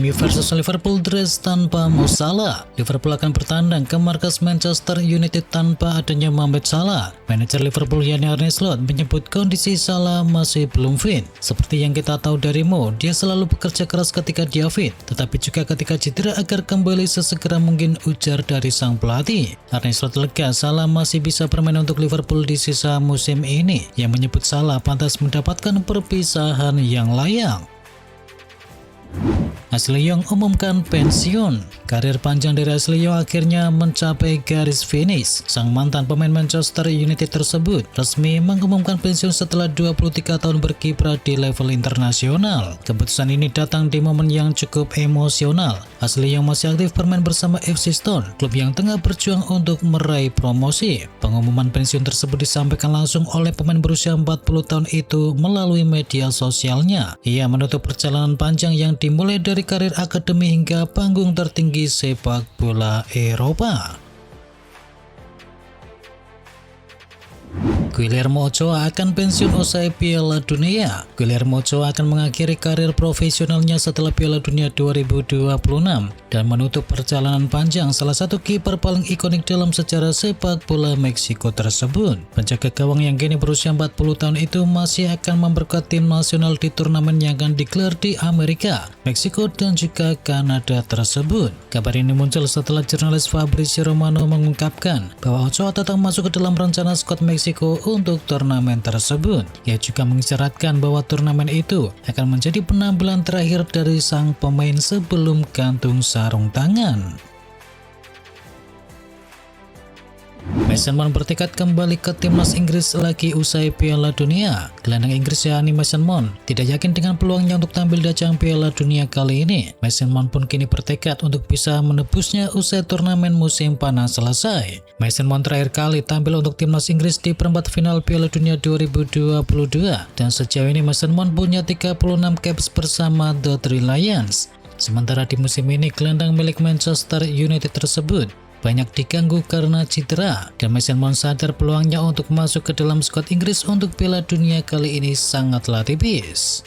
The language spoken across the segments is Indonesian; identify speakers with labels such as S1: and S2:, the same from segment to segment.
S1: MU versus Liverpool dress tanpa Mo Salah. Liverpool akan bertandang ke markas Manchester United tanpa adanya Mohamed Salah. Manajer Liverpool yakni Arne Slot menyebut kondisi Salah masih belum fit. Seperti yang kita tahu dari Mo, dia selalu bekerja keras ketika dia fit, tetapi juga ketika cedera agar kembali sesegera mungkin, ujar dari sang pelatih. Arne Slot lega Salah masih bisa bermain untuk Liverpool di sisa musim ini, yang menyebut Salah pantas mendapatkan perpisahan yang layak. Ashley Young umumkan pensiun. Karir panjang dari Ashley Young akhirnya mencapai garis finish. Sang mantan pemain Manchester United tersebut resmi mengumumkan pensiun setelah 23 tahun berkiprah di level internasional. Keputusan ini datang di momen yang cukup emosional. Ashley Young masih aktif bermain bersama FC Stone, klub yang tengah berjuang untuk meraih promosi. Pengumuman pensiun tersebut disampaikan langsung oleh pemain berusia 40 tahun itu melalui media sosialnya. Ia menutup perjalanan panjang yang dimulai dari karir akademi hingga panggung tertinggi sepak bola Eropa. Guillermo Ochoa akan pensiun usai Piala Dunia. Guillermo Ochoa akan mengakhiri karir profesionalnya setelah Piala Dunia 2026 dan menutup perjalanan panjang salah satu kiper paling ikonik dalam sejarah sepak bola Meksiko tersebut. Penjaga gawang yang kini berusia 40 tahun itu masih akan memperkuat tim nasional di turnamen yang akan digelar di Amerika, Meksiko, dan juga Kanada tersebut. Kabar ini muncul setelah jurnalis Fabrizio Romano mengungkapkan bahwa Ochoa tetap masuk ke dalam rencana skuad Meksiko untuk turnamen tersebut. Ia juga mengisyaratkan bahwa turnamen itu akan menjadi penampilan terakhir dari sang pemain sebelum gantung sarung tangan. Mason Mount bertekad kembali ke timnas Inggris lagi usai Piala Dunia. Gelandang Inggris yakni Mason Mount tidak yakin dengan peluangnya untuk tampil di ajang Piala Dunia kali ini. Mason Mount pun kini bertekad untuk bisa menebusnya usai turnamen musim panas selesai. Mason Mount terakhir kali tampil untuk timnas Inggris di perempat final Piala Dunia 2022 dan sejauh ini Mason Mount punya 36 caps bersama The Three Lions. Sementara di musim ini gelandang milik Manchester United tersebut banyak diganggu karena cedera, dan Mason Mount sadar peluangnya untuk masuk ke dalam skuad Inggris untuk Piala Dunia kali ini sangatlah tipis.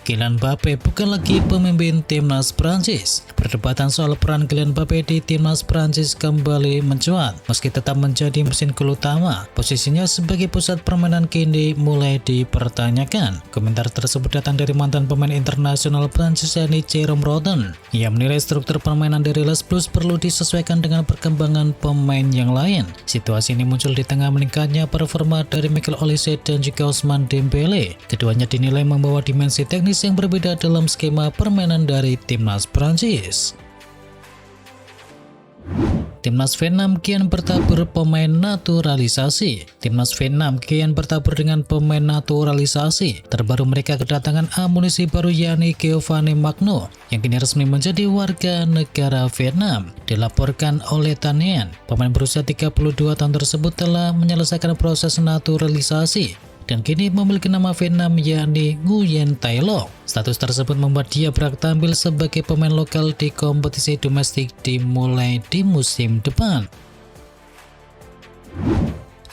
S1: Kylian Mbappe bukan lagi pemimpin timnas Prancis. Perdebatan soal peran Kylian Mbappe di timnas Prancis kembali mencuat. Meski tetap menjadi mesin gol utama, posisinya sebagai pusat permainan kini mulai dipertanyakan. Komentar tersebut datang dari mantan pemain internasional Prancis yakni Jerome Roten. Ia menilai struktur permainan dari Les Blues perlu disesuaikan dengan perkembangan pemain yang lain. Situasi ini muncul di tengah meningkatnya performa dari Michael Olise dan juga Ousmane Dembele. Keduanya dinilai membawa dimensi teknis yang berbeda dalam skema permainan dari timnas Prancis. Timnas Vietnam kian bertabur pemain naturalisasi. Timnas Vietnam kian bertabur dengan pemain naturalisasi. Terbaru mereka kedatangan amunisi baru yakni Giovanni Magno yang kini resmi menjadi warga negara Vietnam. Dilaporkan oleh Tanian, pemain berusia 32 tahun tersebut telah menyelesaikan proses naturalisasi dan kini memiliki nama Vietnam yakni Nguyen Tai Loc. Status tersebut membuat dia berhak tampil sebagai pemain lokal di kompetisi domestik dimulai di musim depan.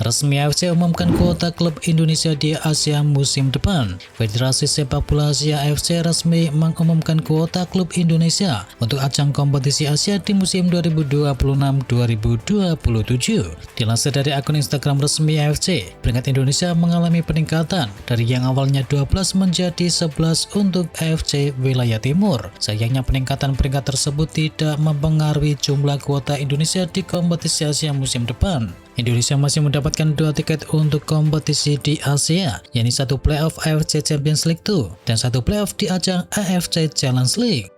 S1: Resmi AFC umumkan kuota klub Indonesia di Asia musim depan. Federasi Sepak Bola Asia AFC resmi mengumumkan kuota klub Indonesia untuk ajang kompetisi Asia di musim 2026-2027. Dilansir dari akun Instagram resmi AFC, peringkat Indonesia mengalami peningkatan dari yang awalnya 12 menjadi 11 untuk AFC wilayah timur. Sayangnya peningkatan peringkat tersebut tidak mempengaruhi jumlah kuota Indonesia di kompetisi Asia musim depan. Indonesia masih mendapatkan 2 tiket untuk kompetisi di Asia, yakni 1 playoff AFC Champions League 2 dan 1 playoff di ajang AFC Challenge League.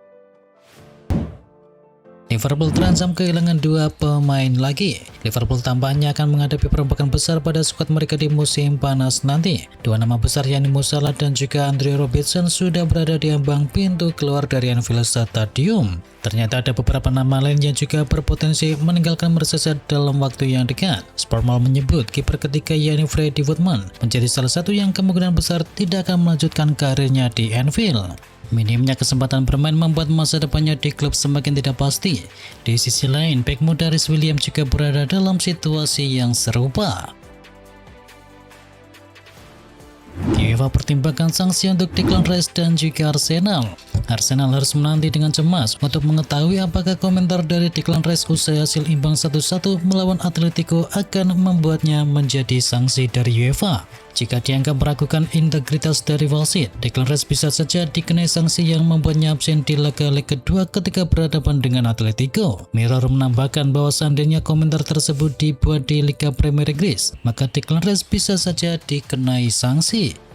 S1: Liverpool terancam kehilangan 2 pemain lagi. Liverpool tampaknya akan menghadapi perombakan besar pada skuad mereka di musim panas nanti. 2 nama besar yakni Mo Salah dan juga Andrew Robertson sudah berada di ambang pintu keluar dari Anfield Stadium. Ternyata ada beberapa nama lain yang juga berpotensi meninggalkan Merseyside dalam waktu yang dekat. Sportmail menyebut kiper ketiga yakni Freddie Woodman menjadi salah satu yang kemungkinan besar tidak akan melanjutkan karirnya di Anfield. Minimnya kesempatan bermain membuat masa depannya di klub semakin tidak pasti. Di sisi lain, bek muda Rhys Williams juga berada dalam situasi yang serupa. UEFA pertimbangkan sanksi untuk Declan Rice dan juga Arsenal. Arsenal harus menanti dengan cemas untuk mengetahui apakah komentar dari Declan Rice usai hasil imbang 1-1 melawan Atletico akan membuatnya menjadi sanksi dari UEFA. Jika dianggap meragukan integritas dari wasit, Declan Rice bisa saja dikenai sanksi yang membuatnya absen di laga leg kedua ketika berhadapan dengan Atletico. Mirror menambahkan bahwa seandainya komentar tersebut dibuat di Liga Premier Inggris, maka Declan Rice bisa saja dikenai sanksi.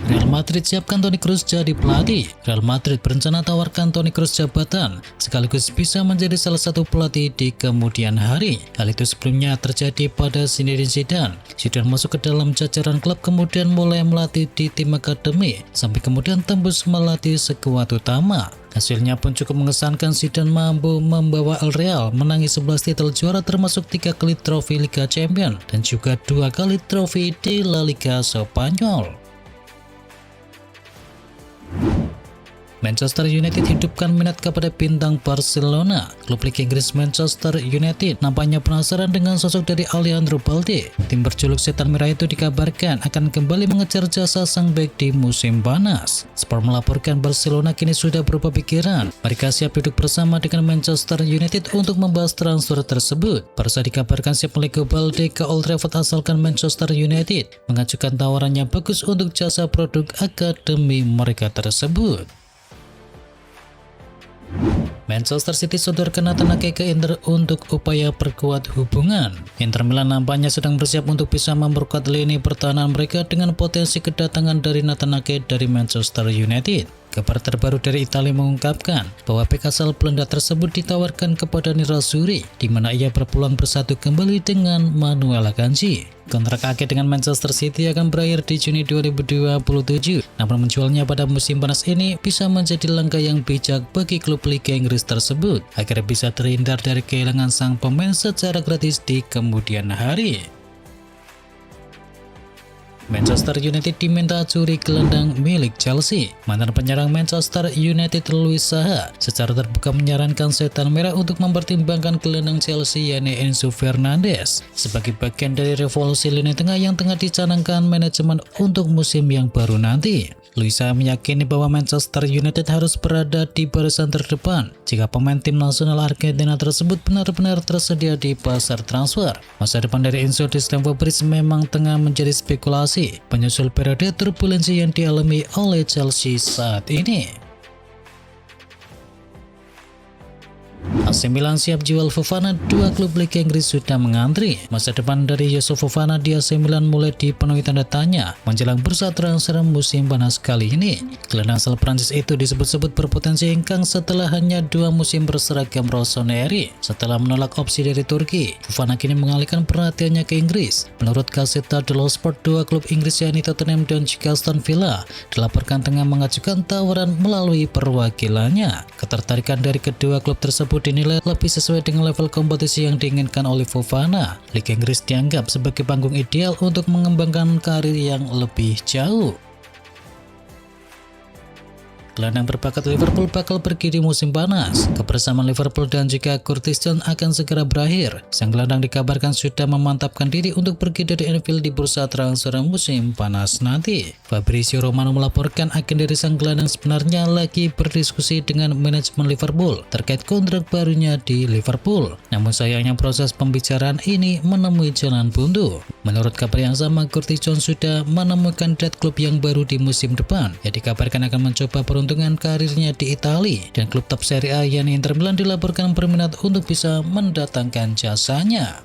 S1: Real Madrid siapkan Toni Kroos jadi pelatih. Real Madrid berencana tawarkan Toni Kroos jabatan sekaligus bisa menjadi salah satu pelatih di kemudian hari. Hal itu sebelumnya terjadi pada Zinedine Zidane. Zidane masuk ke dalam jajaran klub kemudian mulai melatih di tim akademi sampai kemudian tembus melatih skuad utama. Hasilnya pun cukup mengesankan. Zidane mampu membawa El Real menangi 11 titel juara termasuk 3 kali trofi Liga Champions dan juga 2 kali trofi di La Liga Spanyol. Manchester United hidupkan minat kepada bintang Barcelona. Klub Liga Inggris Manchester United nampaknya penasaran dengan sosok dari Alejandro Balde. Tim berjuluk Setan Merah itu dikabarkan akan kembali mengejar jasa sang bek di musim panas. Sport melaporkan Barcelona kini sudah berubah pikiran. Mereka siap duduk bersama dengan Manchester United untuk membahas transfer tersebut. Barca dikabarkan siap melego Balde ke Old Trafford asalkan Manchester United mengajukan tawarannya bagus untuk jasa produk akademi mereka tersebut. Manchester City sodorkan Nathan Ake ke Inter untuk upaya perkuat hubungan. Inter Milan nampaknya sedang bersiap untuk bisa memperkuat lini pertahanan mereka dengan potensi kedatangan dari Nathan Ake dari Manchester United. Kabar terbaru dari Italia mengungkapkan bahwa bek asal Belanda tersebut ditawarkan kepada Nerazzurri, di mana ia berpeluang bersatu kembali dengan Manuel Akanji. Kontrak Ake dengan Manchester City akan berakhir di Juni 2027, namun menjualnya pada musim panas ini bisa menjadi langkah yang bijak bagi klub Liga Inggris tersebut agar bisa terhindar dari kehilangan sang pemain secara gratis di kemudian hari. Manchester United diminta curi gelandang milik Chelsea. Mantan penyerang Manchester United Louis Saha secara terbuka menyarankan Setan Merah untuk mempertimbangkan gelandang Chelsea yakni Enzo Fernandez sebagai bagian dari revolusi lini tengah yang tengah dicanangkan manajemen untuk musim yang baru nanti. Louis Saha meyakini bahwa Manchester United harus berada di barisan terdepan jika pemain tim nasional Argentina tersebut benar-benar tersedia di pasar transfer. Masa depan dari Enzo di Stamford Bridge memang tengah menjadi spekulasi penyusul periode turbulensi yang dialami oleh Chelsea saat ini. AC Milan siap jual Fofana, 2 klub Liga Inggris sudah mengantri. Masa depan dari Yusuf Fofana di AC Milan mulai dipenuhi tanda tanya menjelang bursa transfer musim panas kali ini. Gelandang asal Prancis itu disebut-sebut berpotensi hengkang setelah hanya 2 musim berseragam rossoneri. Setelah menolak opsi dari Turki, Fofana kini mengalihkan perhatiannya ke Inggris. Menurut Gazzetta dello Sport, 2 klub Inggris yakni Tottenham dan juga Aston Villa dilaporkan tengah mengajukan tawaran melalui perwakilannya. Ketertarikan dari kedua klub tersebut dinilai lebih sesuai dengan level kompetisi yang diinginkan oleh Fofana. Liga Inggris dianggap sebagai panggung ideal untuk mengembangkan karir yang lebih jauh. Gelandang berbakat Liverpool bakal pergi di musim panas. Kebersamaan Liverpool dan juga Curtis Jones akan segera berakhir. Sang gelandang dikabarkan sudah memantapkan diri untuk pergi dari Anfield di bursa transfer musim panas nanti. Fabrizio Romano melaporkan agen dari sang gelandang sebenarnya lagi berdiskusi dengan manajemen Liverpool terkait kontrak barunya di Liverpool. Namun sayangnya proses pembicaraan ini menemui jalan buntu. Menurut kabar yang sama, Curtis Jones sudah menemukan kandidat klub yang baru di musim depan. Yang dikabarkan akan mencoba peruntungan karirnya di Italia, dan klub top Serie A yakni Inter Milan dilaporkan berminat untuk bisa mendatangkan jasanya.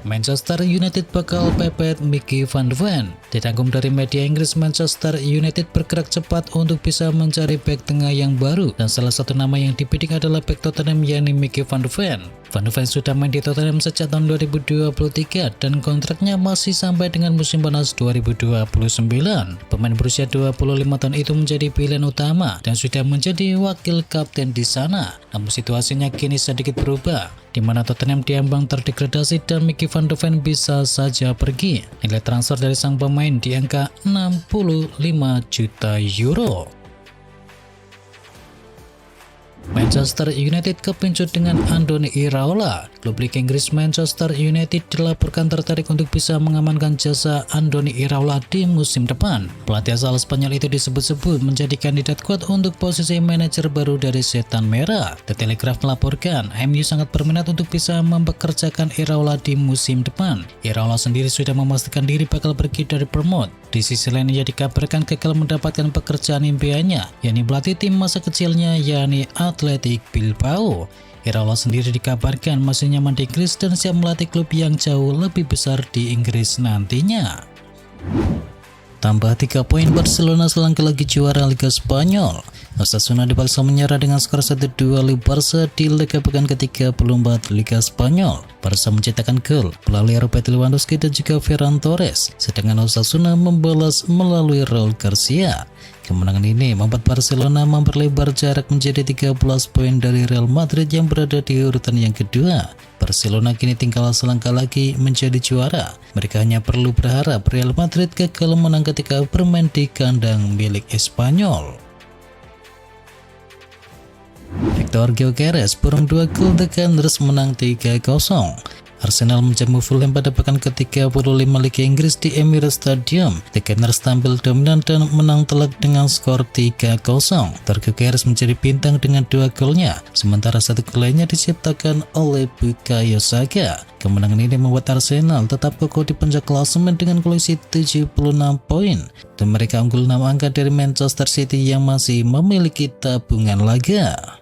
S1: Manchester United bakal pepet Mickey van de Ven. Ditanggung dari media Inggris, Manchester United bergerak cepat untuk bisa mencari bek tengah yang baru, dan salah satu nama yang dibidik adalah bek Tottenham yakni Mickey van de Ven. Van de Ven sudah main di Tottenham sejak tahun 2023 dan kontraknya masih sampai dengan musim panas 2029. Pemain berusia 25 tahun itu menjadi pilihan utama dan sudah menjadi wakil kapten di sana. Namun situasinya kini sedikit berubah, di mana Tottenham diambang terdegradasi dan Mickey van de Ven bisa saja pergi. Nilai transfer dari sang pemain di angka 65 juta euro. Manchester United kepincut dengan Andoni Iraola. Klub Liga Inggris Manchester United dilaporkan tertarik untuk bisa mengamankan jasa Andoni Iraola di musim depan. Pelatih asal Spanyol itu disebut-sebut menjadi kandidat kuat untuk posisi manajer baru dari Setan Merah. The Telegraph melaporkan, MU sangat berminat untuk bisa mempekerjakan Iraola di musim depan. Iraola sendiri sudah memastikan diri bakal pergi dari Bournemouth. Di sisi lain, ia dikabarkan gagal mendapatkan pekerjaan impiannya, yakni pelatih tim masa kecilnya, yakni Athletic Bilbao. Iraola sendiri dikabarkan masih nyaman di Inggris dan siap melatih klub yang jauh lebih besar di Inggris nantinya. Tambah 3 poin, Barcelona selangkah lagi juara Liga Spanyol. Osasuna dipaksa menyerah dengan skor 1-2 oleh Barca di laga pekan ke-34 Liga Spanyol. Barca mencetakkan gol melalui Robert Lewandowski dan juga Ferran Torres, sedangkan Osasuna membalas melalui Raul Garcia. Kemenangan ini membuat Barcelona memperlebar jarak menjadi 13 poin dari Real Madrid yang berada di urutan yang kedua. Barcelona kini tinggal selangkah lagi menjadi juara. Mereka hanya perlu berharap Real Madrid gagal menang ketika bermain di kandang milik Espanyol. Victor Gyökeres borong 2 gol The Gunners menang 3-0. Arsenal menjamu Fulham pada pekan ke-35 Liga Inggris di Emirates Stadium. The Gunners tampil dominan dan menang telak dengan skor 3-0. Gyökeres menjadi bintang dengan 2 golnya, sementara 1 gol lainnya diciptakan oleh Bukayo Saka. Kemenangan ini membuat Arsenal tetap kokoh di puncak klasemen dengan koleksi 76 poin, dan mereka unggul 6 angka dari Manchester City yang masih memiliki tabungan laga.